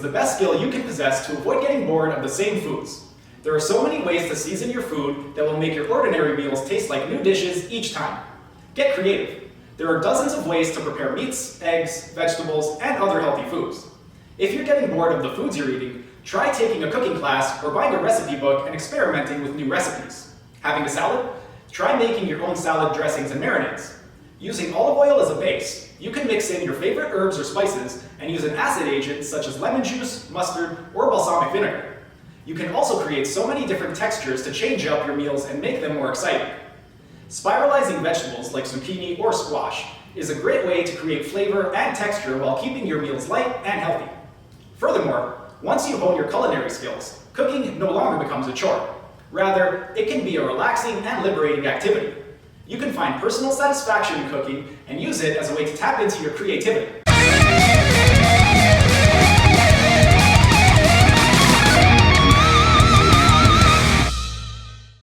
the best skill you can possess to avoid getting bored of the same foods. There are so many ways to season your food that will make your ordinary meals taste like new dishes each time. Get creative. There are dozens of ways to prepare meats, eggs, vegetables, and other healthy foods. If you're getting bored of the foods you're eating, try taking a cooking class or buying a recipe book and experimenting with new recipes. Having a salad? Try making your own salad dressings and marinades. Using olive oil as a base, you can mix in your favorite herbs or spices and use an acid agent such as lemon juice, mustard, or balsamic vinegar. You can also create so many different textures to change up your meals and make them more exciting. Spiralizing vegetables like zucchini or squash is a great way to create flavor and texture while keeping your meals light and healthy. Furthermore, once you hone your culinary skills, cooking no longer becomes a chore. Rather, it can be a relaxing and liberating activity. You can find personal satisfaction in cooking and use it as a way to tap into your creativity.